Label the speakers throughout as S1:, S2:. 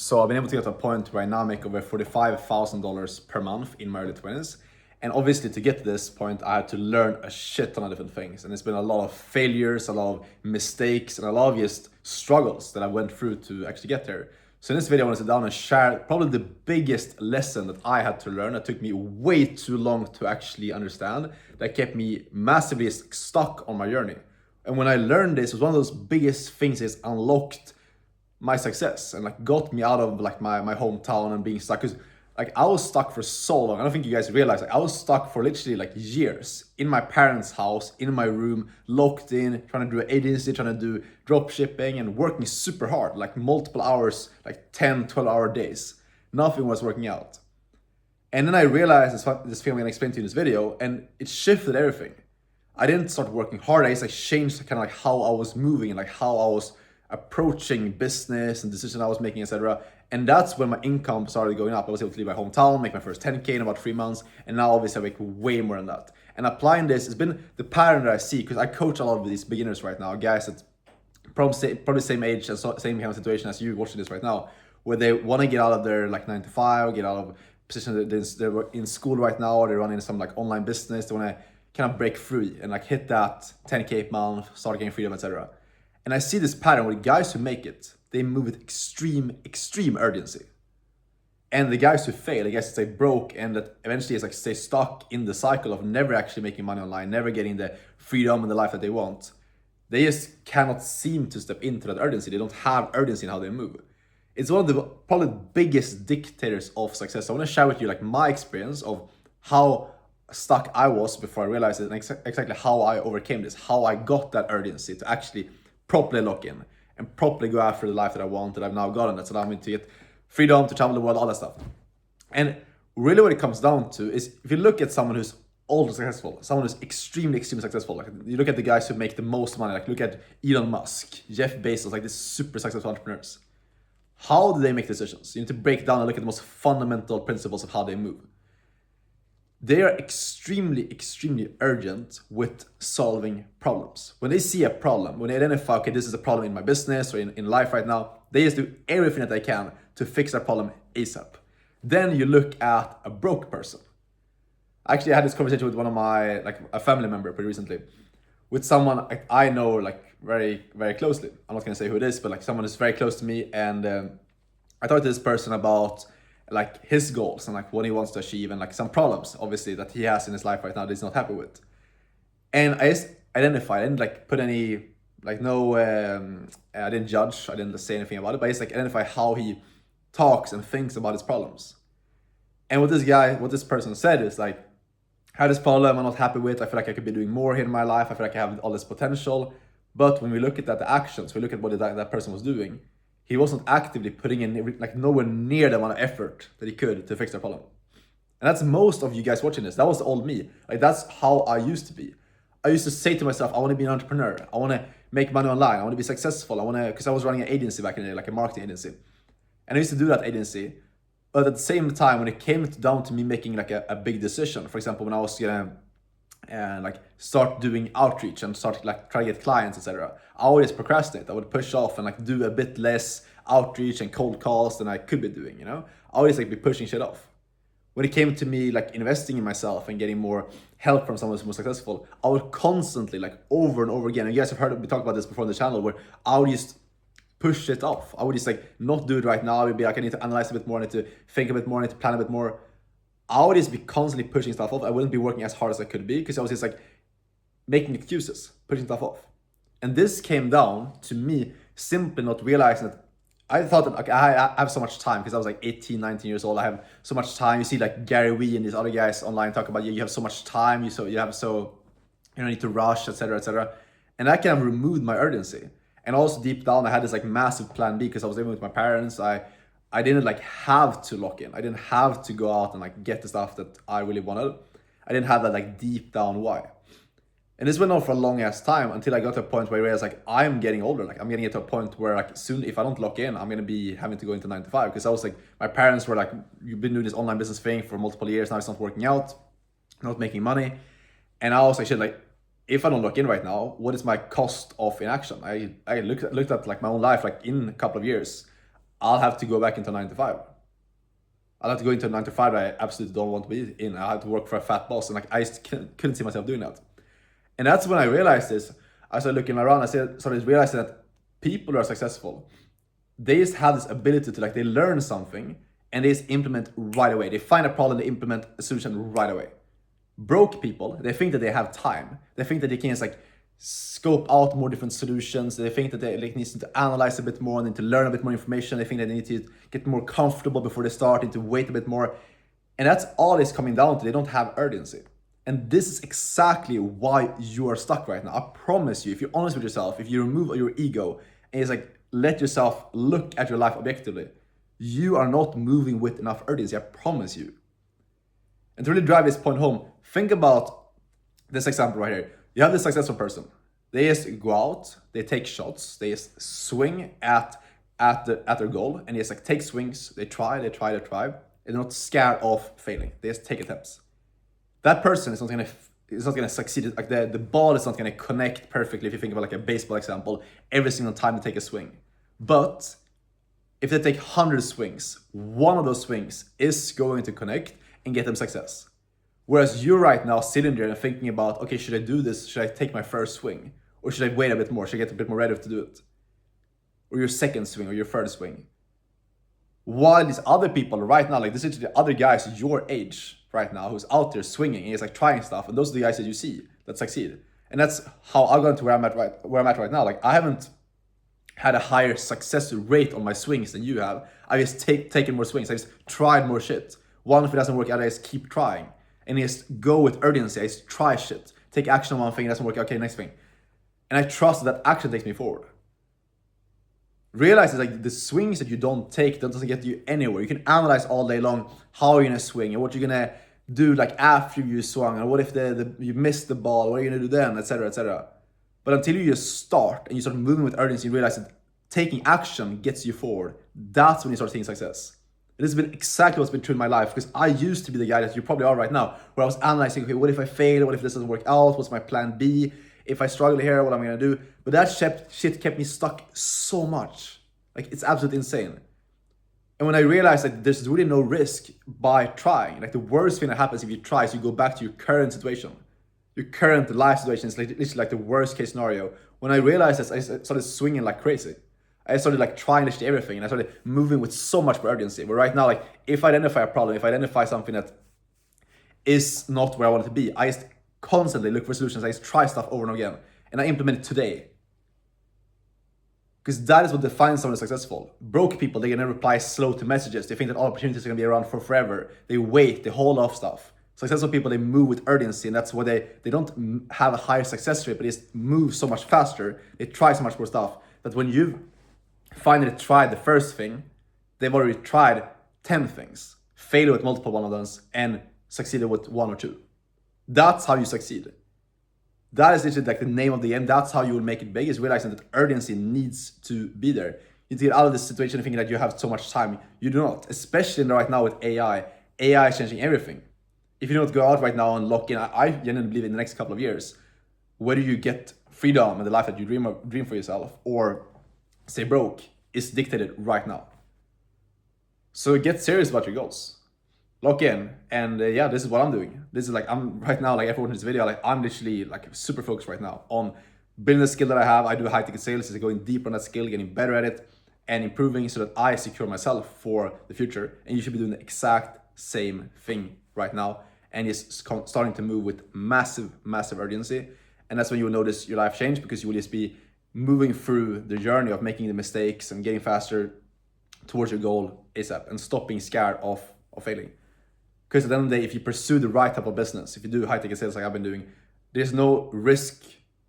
S1: So I've been able to get to a point where I now make over $45,000 per month in my early 20s. And obviously to get to this point, I had to learn a shit ton of different things. And it's been a lot of failures, a lot of mistakes, and a lot of just struggles that I went through to actually get there. So in this video, I want to sit down and share probably the biggest lesson that I had to learn that took me way too long to actually understand, that kept me massively stuck on my journey. And when I learned this, it was one of those biggest things that unlocked my success and like got me out of like my hometown and being stuck. Because like I was stuck for so long. I don't think you guys realize, like I was stuck for literally like years in my parents' house, in my room, locked in, trying to do an agency, trying to do drop shipping and working super hard, like multiple hours, like 10, 12-hour days. Nothing was working out. And then I realized this thing I'm gonna explain to you in this video, and it shifted everything. I didn't start working hard. I just like changed kind of like how I was moving and like how I was approaching business and decisions I was making, etc. And that's when my income started going up. I was able to leave my hometown, make my first 10K in about 3 months, and now obviously I make way more than that. And applying this has been the pattern that I see, because I coach a lot of these beginners right now, guys that probably same age and same kind of situation as you watching this right now, where they want to get out of their like 9 to 5, get out of position that they're in school right now, or they're running some like online business. They want to kind of break free and like hit that 10K a month, start getting freedom, etc. And I see this pattern where the guys who make it, they move with extreme urgency. And the guys who fail, the guys that stay broke and that eventually is like stay stuck in the cycle of never actually making money online, never getting the freedom and the life that they want, they just cannot seem to step into that urgency. They don't have urgency in how they move. It's one of the probably biggest dictators of success. I want to share with you like my experience of how stuck I was before I realized it, and exactly how I overcame this, how I got that urgency to actually properly lock in and properly go after the life that I want, that I've now gotten, that's allowed me to get freedom, to travel the world, all that stuff. And really what it comes down to is, if you look at someone who's ultra successful, someone who's extremely successful, like you look at the guys who make the most money, like look at Elon Musk, Jeff Bezos, like these super successful entrepreneurs. How do they make decisions? You need to break down and look at the most fundamental principles of how they move. They are extremely urgent with solving problems. When they see a problem, when they identify, okay, this is a problem in my business or in life right now, they just do everything that they can to fix that problem ASAP. Then you look at a broke person. Actually, I had this conversation with one of my, like a family member pretty recently, with someone I know like very closely. I'm not gonna say who it is, but like someone who's very close to me. And I talked to this person about like his goals and like what he wants to achieve and like some problems obviously that he has in his life right now that he's not happy with. And I just identified, I didn't like put any like I didn't judge, I didn't say anything about it, but I just like identify how he talks and thinks about his problems. And what this person said is like, I have this problem I'm not happy with, I feel like I could be doing more here in my life, I feel like I have all this potential. But when we look at the actions, we look at what that person was doing, he wasn't actively putting in like nowhere near the amount of effort that he could to fix their problem. And that's most of you guys watching this. That was the old me. Like that's how I used to be. I used to say to myself, I want to be an entrepreneur. I want to make money online. I want to be successful. Because I was running an agency back in the day, like a marketing agency. And I used to do that agency. But at the same time, when it came down to me making like a big decision, for example, when I was gonna like start doing outreach and start like try to get clients, etc., I always procrastinate. I would push off and like do a bit less outreach and cold calls than I could be doing, you know? I always like be pushing shit off. When it came to me like investing in myself and getting more help from someone who's more successful, I would constantly like over and over again, and you guys have heard me talk about this before on the channel, where I would just push it off. I would just like not do it right now. I would be like, I need to analyze a bit more, I need to think a bit more, I need to plan a bit more. I would just be constantly pushing stuff off. I wouldn't be working as hard as I could be because I was just like making excuses, pushing stuff off. And this came down to me simply not realizing that I thought that okay, I have so much time because I was like 18, 19 years old. I have so much time. You see like Gary Vee and these other guys online talk about you have so much time, you don't need to rush, etc., etc. And I kind of removed my urgency. And also deep down, I had this like massive plan B because I was living with my parents. I didn't like have to lock in. I didn't have to go out and like get the stuff that I really wanted. I didn't have that like deep down why. And this went on for a long ass time until I got to a point where I realized like I'm getting older. Like I'm getting to a point where like soon if I don't lock in, I'm gonna be having to go into 9 to 5. Because I was like, my parents were like, you've been doing this online business thing for multiple years, now it's not working out, not making money. And I was like, shit, like if I don't lock in right now, what is my cost of inaction? I looked at like my own life, like in a couple of years, I'll have to go back into 9 to 5. I'll have to go into a 9 to 5 that I absolutely don't want to be in. I have to work for a fat boss, and like I just couldn't see myself doing that. And that's when I realized this. I started looking around. I started realizing that people who are successful, they just have this ability to, like, they learn something and they just implement right away. They find a problem, they implement a solution right away. Broke people, they think that they have time. They think that they can just like scope out more different solutions. They think that they like need to analyze a bit more, need to learn a bit more information. They think that they need to get more comfortable before they start, need to wait a bit more. And that's all it's coming down to. They don't have urgency. And this is exactly why you are stuck right now. I promise you, if you're honest with yourself, if you remove your ego and it's like let yourself look at your life objectively, you are not moving with enough urgency. I promise you. And to really drive this point home, think about this example right here. You have this successful person. They just go out, they take shots, they just swing at their goal, and they just like take swings. They try. They're not scared of failing. They just take attempts. That person is not gonna succeed. Like the ball is not gonna connect perfectly. If you think about like a baseball example, every single time they take a swing. But if they take 100 swings, one of those swings is going to connect and get them success. Whereas you're right now sitting there and thinking about, okay, should I do this? Should I take my first swing? Or should I wait a bit more? Should I get a bit more ready to do it? Or your second swing or your third swing? While these other people right now, like this is the other guys your age right now who's out there swinging and he's like trying stuff, and those are the guys that you see that succeed. And that's how I got to where I'm at right now. Like I haven't had a higher success rate on my swings than you have. I just taken more swings. I just tried more shit. One, if it doesn't work out, I just keep trying. And just go with urgency. I just try shit. Take action on one thing, it doesn't work out, okay, next thing. And I trust that action takes me forward. Realize that like the swings that you don't take, that doesn't get you anywhere. You can analyze all day long how you're gonna swing and what you're gonna do like after you swung, and what if you missed the ball, what are you gonna do then, etc., etc. But until you just start and you start moving with urgency, you realize that taking action gets you forward. That's when you start seeing success. It has been exactly what's been true in my life, because I used to be the guy that you probably are right now, where I was analyzing, okay, what if I fail? What if this doesn't work out? What's my plan B? If I struggle here, what am I gonna do? But that shit kept me stuck so much. Like, it's absolutely insane. And when I realized that there's really no risk by trying, like the worst thing that happens if you try is you go back to your current situation. Your current life situation is literally like the worst case scenario. When I realized this, I started swinging like crazy. I started like trying literally everything, and I started moving with so much more urgency. But right now, like if I identify a problem, if I identify something that is not where I want it to be, I just constantly look for solutions. I just try stuff over and again, and I implement it today. Because that is what defines someone successful. Broke people, they're gonna reply slow to messages. They think that all opportunities are gonna be around for forever. They wait, they hold off stuff. Successful people, they move with urgency, and that's why they don't have a higher success rate, but they just move so much faster. They try so much more stuff that when you've finally tried the first thing, they've already tried 10 things, failed with multiple one of those, and succeeded with one or two. That's how you succeed. That is literally like the name of the game. That's how you will make it big, is realizing that urgency needs to be there. You need to get out of this situation thinking that you have so much time. You do not, especially right now with AI. AI is changing everything. If you don't go out right now and lock in, I genuinely believe in the next couple of years, whether you get freedom and the life that you dream for yourself, or stay broke, is dictated right now. So get serious about your goals. Lock in, and yeah, this is what I'm doing. This is like, I'm right now, like everyone in this video, like I'm literally like super focused right now on building the skill that I have. I do high ticket sales, is going deeper on that skill, getting better at it, and improving so that I secure myself for the future. And you should be doing the exact same thing right now, and just starting to move with massive urgency. And that's when you will notice your life change, because you will just be moving through the journey of making the mistakes and getting faster towards your goal ASAP, and stopping scared of failing. Because at the end of the day, if you pursue the right type of business, if you do high ticket sales like I've been doing, there's no risk,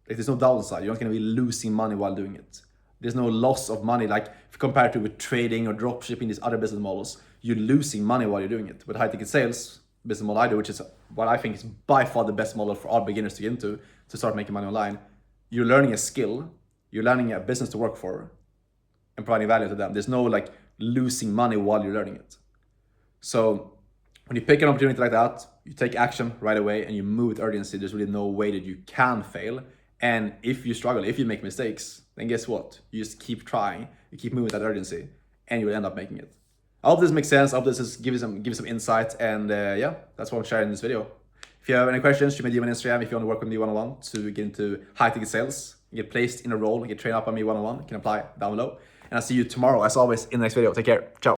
S1: like there's no downside. You're not going to be losing money while doing it. There's no loss of money, like if you compare it to with trading or dropshipping, these other business models, you're losing money while you're doing it. With high ticket sales business model I do, which is what I think is by far the best model for all beginners to get into, to start making money online, you're learning a skill, you're learning a business to work for, and providing value to them. There's no like losing money while you're learning it. So when you pick an opportunity like that, you take action right away and you move with urgency. There's really no way that you can fail. And if you struggle, if you make mistakes, then guess what? You just keep trying, you keep moving with that urgency, and you'll end up making it. I hope this makes sense. I hope this gives some insight, and yeah, that's what I'm sharing in this video. If you have any questions, you may DM on Instagram. If you want to work with me one-on-one to get into high-ticket sales, get placed in a role, get trained up by me one-on-one, you can apply down below. And I'll see you tomorrow, as always, in the next video. Take care. Ciao.